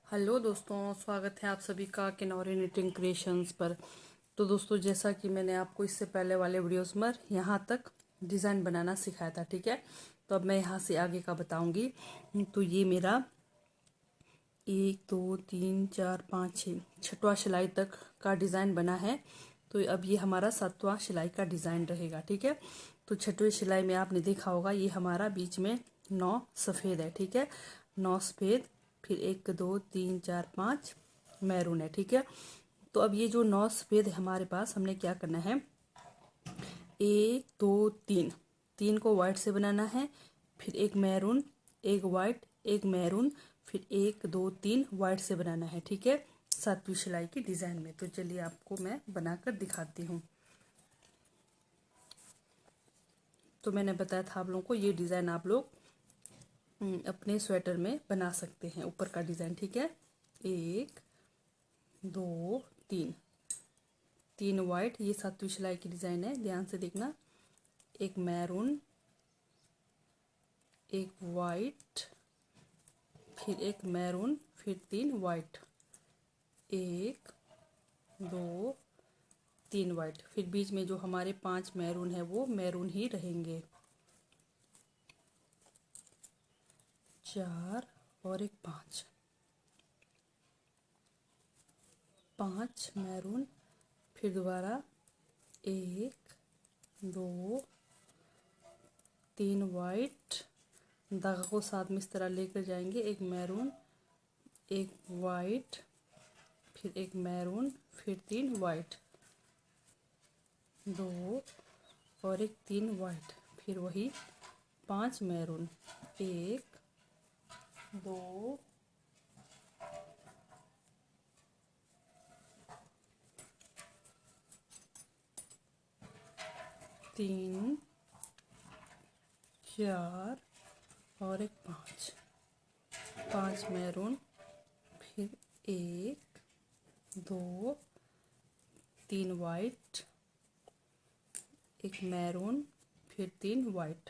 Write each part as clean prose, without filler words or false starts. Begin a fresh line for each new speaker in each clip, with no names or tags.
Hello दोस्तों, स्वागत है आप सभी का किनौरी निटिंग क्रिएशंस पर। तो दोस्तों, जैसा कि मैंने आपको इससे पहले वाले वीडियोस में यहाँ तक डिज़ाइन बनाना सिखाया था, ठीक है। तो अब मैं यहाँ से आगे का बताऊँगी। तो ये मेरा 1 2 3 4 5 6 छठवां सिलाई तक का डिज़ाइन बना है। तो अब ये हमारा 7वां सिलाई का डिज़ाइन रहेगा, ठीक है। तो छठवीं सिलाई में आपने देखा होगा ये हमारा बीच में 9 सफ़ेद है, ठीक है। 9 सफ़ेद, फिर 1 2 3 4 5 मैरून है, ठीक है। तो अब ये जो 9 सफ़ेद है हमारे पास, हमने क्या करना है, 1 2 3 3 को वाइट से बनाना है, फिर एक मैरून, एक वाइट, एक मैरून, फिर 1 2 3 वाइट से बनाना है, ठीक है, 7वीं सिलाई की डिज़ाइन में। तो चलिए आपको मैं बनाकर दिखाती हूँ। तो मैंने बताया था आप लोगों को ये डिज़ाइन आप लोग अपने स्वेटर में बना सकते हैं, ऊपर का डिज़ाइन, ठीक है। 1 2 3 3 वाइट, ये 7वीं सिलाई की डिज़ाइन है, ध्यान से देखना। एक मैरून, एक वाइट, फिर एक मैरून, फिर 3 वाइट, 1 2 3 वाइट, फिर बीच में जो हमारे 5 मैरून है वो मैरून ही रहेंगे। 4 और एक 5, 5 मैरून, फिर दोबारा 1 2 3 वाइट, धागा को साथ में इस तरह लेकर जाएंगे। एक मैरून, एक वाइट, फिर एक मैरून, फिर 3 वाइट, 2 और एक 3 वाइट, फिर वही 5 मैरून, 1 2 3 4 और एक 5, 5 मैरून, फिर 1 2 3 वाइट, एक मैरून, फिर 3 वाइट,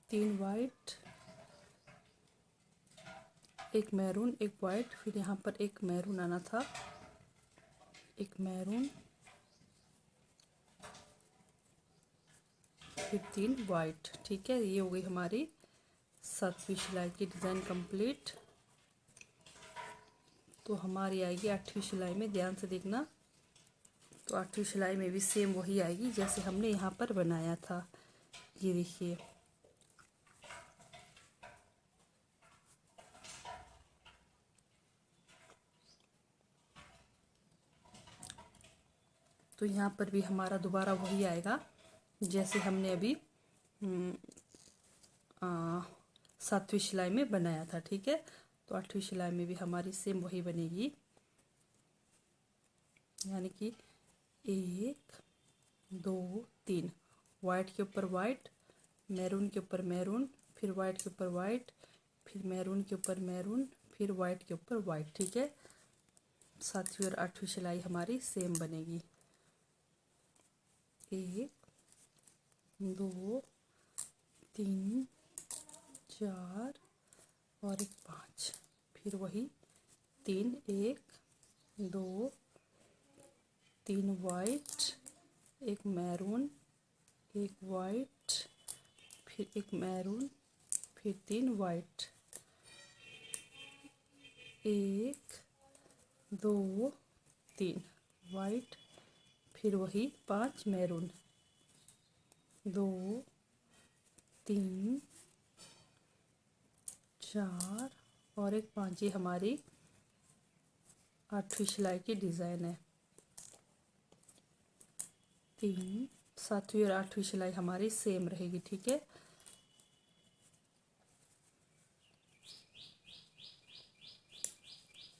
3 वाइट, एक मैरून, एक वाइट, फिर यहाँ पर एक मैरून आना था, एक मैरून, फिर 3 वाइट, ठीक है। ये हो गई हमारी 7वीं सिलाई की डिज़ाइन कंप्लीट। तो हमारी आएगी 8वीं सिलाई में, ध्यान से देखना। तो 8वीं सिलाई में भी सेम वही आएगी जैसे हमने यहाँ पर बनाया था, ये देखिए। तो यहाँ पर भी हमारा दोबारा वही आएगा जैसे हमने अभी 7वीं सिलाई में बनाया था, ठीक है। तो 8वीं सिलाई में भी हमारी सेम वही बनेगी, यानी कि 1 2 3 वाइट के ऊपर वाइट, मैरून के ऊपर मैरून, फिर वाइट के ऊपर वाइट, फिर मैरून के ऊपर मैरून, फिर वाइट के ऊपर वाइट, ठीक है। 7वीं और 8वीं सिलाई हमारी सेम बनेगी। 1 2 3 4 और एक 5, फिर वही 3, 1 2 3 वाइट, एक मैरून, एक वाइट, फिर एक मैरून, फिर 3 वाइट, 1 2 3 वाइट, फिर वही 5 मैरून, 2 3 4 और एक 5, ये हमारी 8वीं सिलाई की डिज़ाइन है। 7वीं और 8वीं सिलाई हमारी सेम रहेगी, ठीक है।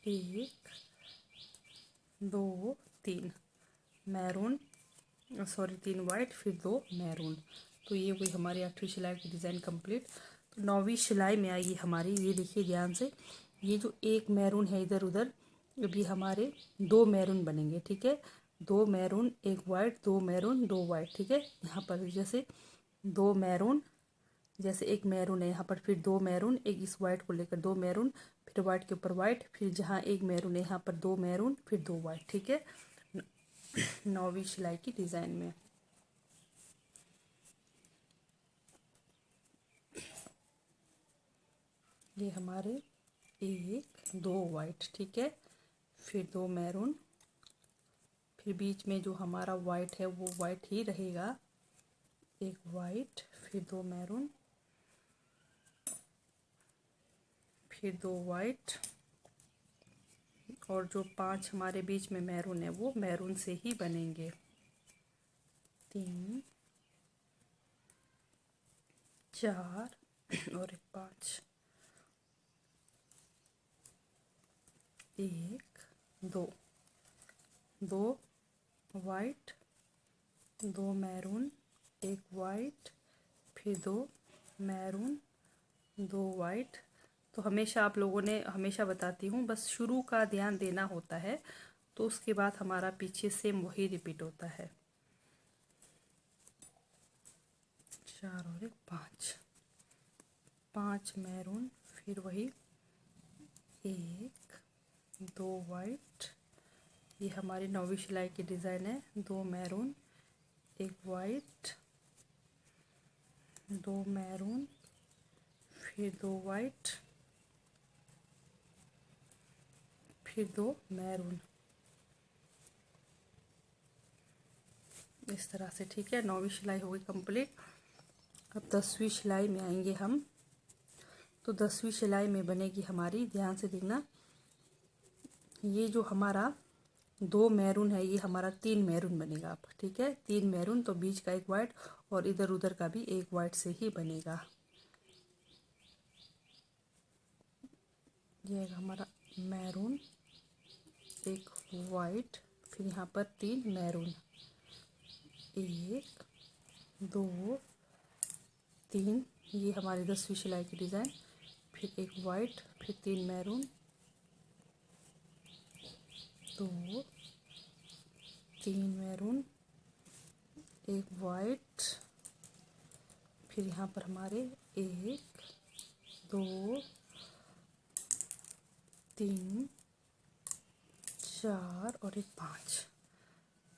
एक 2 3 मैरून, सॉरी 3 वाइट, फिर 2 मैरून। तो ये हुई हमारी 8वीं सिलाई की डिज़ाइन कंप्लीट। तो 9वीं सिलाई में आएगी हमारी, ये देखिए ध्यान से, ये जो एक मैरून है इधर उधर, अभी हमारे 2 मैरून बनेंगे, ठीक है। 2 मैरून, एक वाइट, 2 मैरून, 2 वाइट, ठीक है। यहाँ पर जैसे दो मैरून, जैसे एक मैरून है यहाँ पर, फिर दो मैरून, एक इस वाइट को लेकर दो मैरून, फिर वाइट के ऊपर वाइट, फिर जहाँ एक मैरून है यहाँ पर दो मैरून, फिर दो वाइट। ठीक है, 9वीं सिलाई की डिज़ाइन में। ये हमारे एक दो वाइट, ठीक है, फिर दो मैरून, फिर बीच में जो हमारा वाइट है वो वाइट ही रहेगा, एक वाइट, फिर दो मैरून, फिर दो वाइट, और जो 5 हमारे बीच में मैरून है वो मैरून से ही बनेंगे। 3 4 और एक 5, 1 2, दो वाइट, दो मैरून, एक वाइट, फिर दो मैरून, दो वाइट। तो हमेशा आप लोगों ने, हमेशा बताती हूँ, बस शुरू का ध्यान देना होता है, तो उसके बाद हमारा पीछे सेम वही रिपीट होता है। 4 और एक 5, 5 मैरून, फिर वही एक दो वाइट, ये हमारी 9वीं सिलाई की डिज़ाइन है। दो मैरून, एक वाइट, दो मैरून, फिर दो वाइट, फिर दो मैरून, इस तरह से। ठीक है, 9वीं सिलाई हो गई कंप्लीट। अब 10वीं सिलाई में आएंगे हम। तो 10वीं सिलाई में बनेगी हमारी, ध्यान से देखना, ये जो हमारा दो मैरून है, ये हमारा 3 मैरून बनेगा। अब ठीक है, 3 मैरून, तो बीच का एक वाइट और इधर उधर का भी एक वाइट से ही बनेगा। ये हमारा मैरून, एक वाइट, फिर यहाँ पर 3 मैरून, 1 2 3, ये हमारी 10वीं सिलाई की डिज़ाइन। फिर एक वाइट, फिर 3 मैरून, 2 3 मैरून, एक वाइट, फिर यहाँ पर हमारे 1 2 3 4 और एक 5,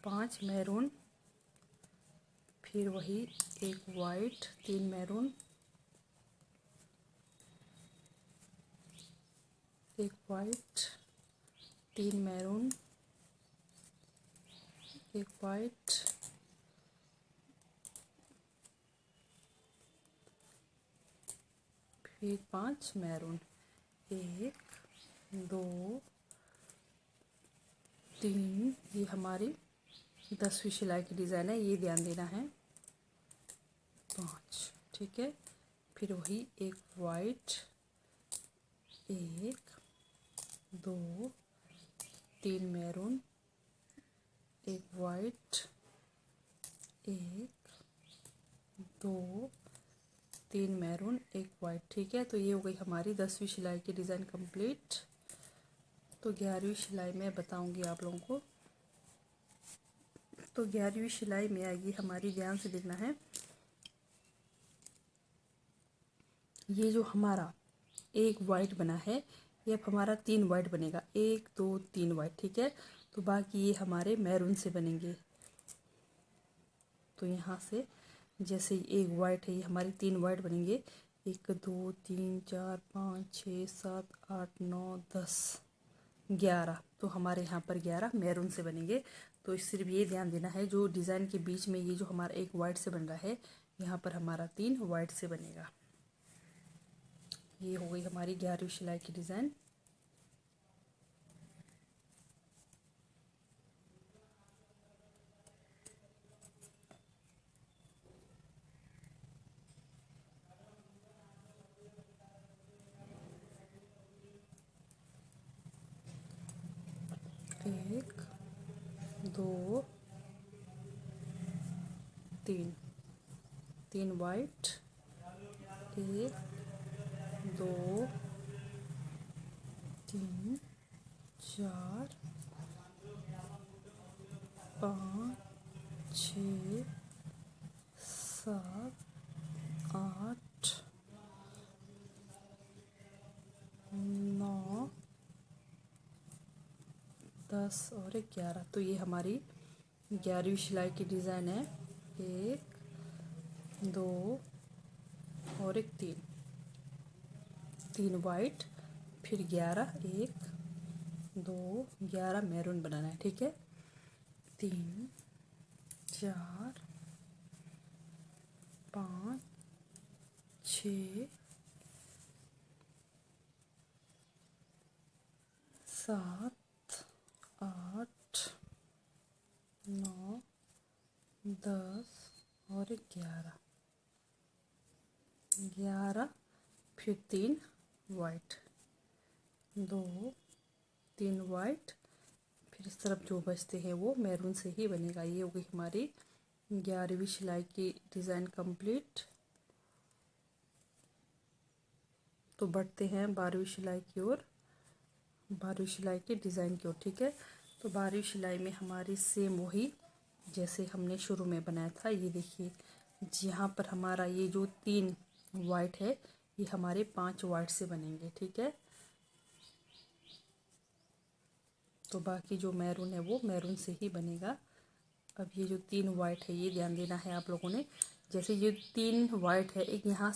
5 मैरून, फिर वही एक वाइट, 3 मैरून, एक वाइट, 3 मैरून, एक वाइट, फिर 5 मैरून, 1 2 3, ये हमारी 10वीं सिलाई की डिज़ाइन है, ये ध्यान देना है। 5, ठीक है, फिर वही एक वाइट, 1 2 3 मैरून, एक वाइट, 1 2 3 मैरून, एक वाइट। ठीक है, तो ये हो गई हमारी 10वीं सिलाई की डिज़ाइन कंप्लीट। तो 11वीं सिलाई में बताऊंगी आप लोगों को। तो 11वीं सिलाई में आएगी हमारी, ध्यान से देखना है, ये जो हमारा एक वाइट बना है, ये अब हमारा 3 वाइट बनेगा, 1 2 3 वाइट। ठीक है, तो बाकी ये हमारे मैरून से बनेंगे। तो यहाँ से जैसे एक वाइट है, ये हमारी 3 वाइट बनेंगे, 1 2 3 4 5 6 7 8 9 10 11, तो हमारे यहाँ पर 11 मैरून से बनेंगे। तो सिर्फ ये ध्यान देना है, जो डिज़ाइन के बीच में ये जो हमारा एक वाइट से बन रहा है, यहाँ पर हमारा 3 वाइट से बनेगा। ये हो गई हमारी 11वीं सिलाई की डिज़ाइन। एक दो तीन, 3 वाइट, 1 2 3 4 5 6 7 10 और एक 11। तो ये हमारी 11वीं सिलाई की डिज़ाइन है। 1 2 और एक 3 वाइट, फिर 11, 1 2 11 मैरून बनाना है। ठीक है, 3 4 5 6 7 8 9 10 और 11, फिर 3 वाइट, 2 3 वाइट, फिर इस तरफ जो बचते हैं वो मैरून से ही बनेगा। ये हो गई हमारी 11वीं सिलाई की डिज़ाइन कंप्लीट। तो बढ़ते हैं 12वीं सिलाई की ओर, 12वीं सिलाई की डिज़ाइन की ओर। ठीक है, तो 12वीं सिलाई में हमारी सेम वही जैसे हमने शुरू में बनाया था। ये देखिए, यहाँ पर हमारा ये जो 3 वाइट है ये हमारे 5 वाइट से बनेंगे। ठीक है, तो बाकी जो मैरून है वो मैरून से ही बनेगा। अब ये जो 3 वाइट है ये ध्यान देना है आप लोगों ने। जैसे ये 3 वाइट है, एक यहाँ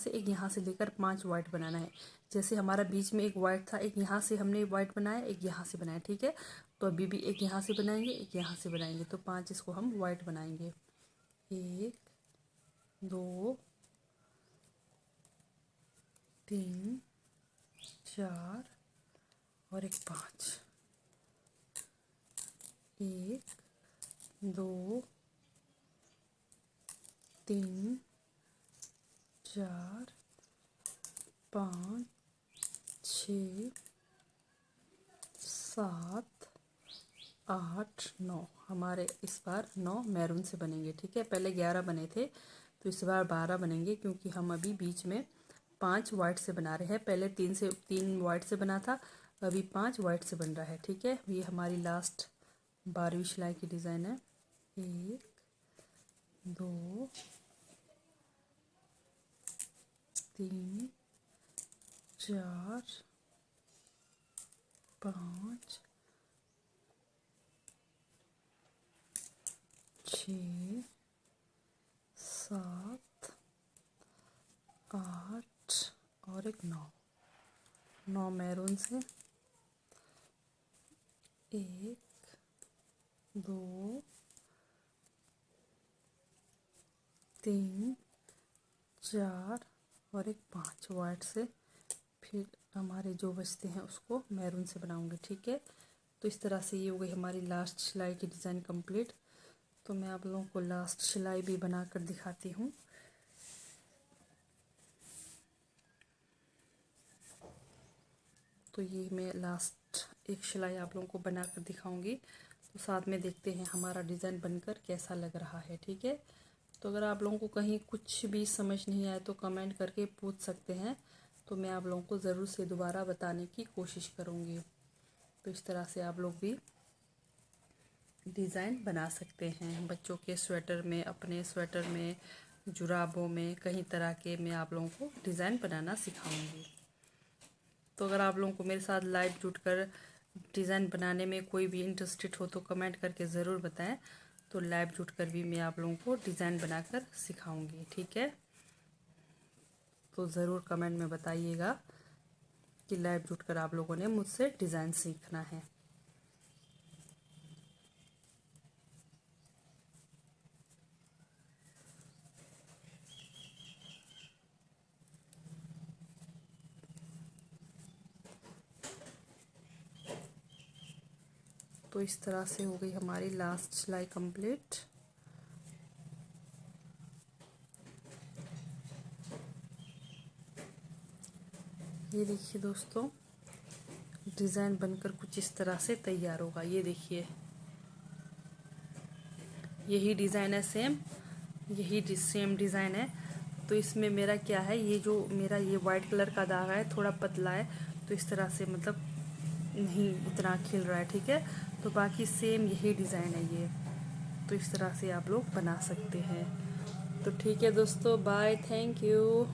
से लेकर 5 वाइट बनाना है। जैसे हमारा बीच में एक वाइट था, एक यहाँ से हमने वाइट बनाया, एक यहाँ से बनाया। ठीक है, तो अभी भी एक यहाँ से बनाएंगे, एक यहाँ से बनाएंगे, तो 5 इसको हम वाइट बनाएंगे। 1 2 3 4 और एक 5। 1 2 3 4 5 6 7 8 9। हमारे इस बार 9 मैरून से बनेंगे। ठीक है, पहले 11 बने थे तो इस बार 12 बनेंगे, क्योंकि हम अभी बीच में 5 वाइट से बना रहे हैं। पहले 3 वाइट से बना था, अभी 5 वाइट से बन रहा है। ठीक है, ये हमारी लास्ट 12वीं सिलाई की डिज़ाइन है। 1 2 3 4 5 6 7 8 और एक 9 मैरून से। 1 2 3 4 और एक 5 वाइट से। फिर हमारे जो बचते हैं उसको मैरून से बनाऊंगी। ठीक है, तो इस तरह से ये हो गई हमारी लास्ट सिलाई की डिज़ाइन कंप्लीट। तो मैं आप लोगों को लास्ट सिलाई भी बनाकर दिखाती हूँ। तो ये मैं लास्ट एक सिलाई आप लोगों को बनाकर दिखाऊंगी, तो साथ में देखते हैं हमारा डिज़ाइन बनकर कैसा लग रहा है। ठीक है, तो अगर आप लोगों को कहीं कुछ भी समझ नहीं आए तो कमेंट करके पूछ सकते हैं, तो मैं आप लोगों को ज़रूर से दोबारा बताने की कोशिश करूँगी। तो इस तरह से आप लोग भी डिज़ाइन बना सकते हैं बच्चों के स्वेटर में, अपने स्वेटर में, जुराबों में, कई तरह के मैं आप लोगों को डिज़ाइन बनाना सिखाऊंगी। तो अगर आप लोगों को मेरे साथ लाइव जुड़कर डिज़ाइन बनाने में कोई भी इंटरेस्टेड हो तो कमेंट करके ज़रूर बताएं, तो लाइव जुड़कर भी मैं आप लोगों को डिज़ाइन बनाकर सिखाऊंगी। ठीक है, तो ज़रूर कमेंट में बताइएगा कि लाइव जुड़कर आप लोगों ने मुझसे डिज़ाइन सीखना है। तो इस तरह से हो गई हमारी लास्ट सिलाई कंप्लीट। ये देखिए दोस्तों, डिज़ाइन बनकर कुछ इस तरह से तैयार होगा। ये देखिए, यही डिज़ाइन है, यही सेम डिज़ाइन है। तो इसमें मेरा क्या है, ये जो मेरा ये वाइट कलर का धागा है थोड़ा पतला है, तो इस तरह से मतलब नहीं इतना खिल रहा है। ठीक है, तो बाकी सेम यही डिज़ाइन है ये। तो इस तरह से आप लोग बना सकते हैं। तो ठीक है दोस्तों, बाय, थैंक यू।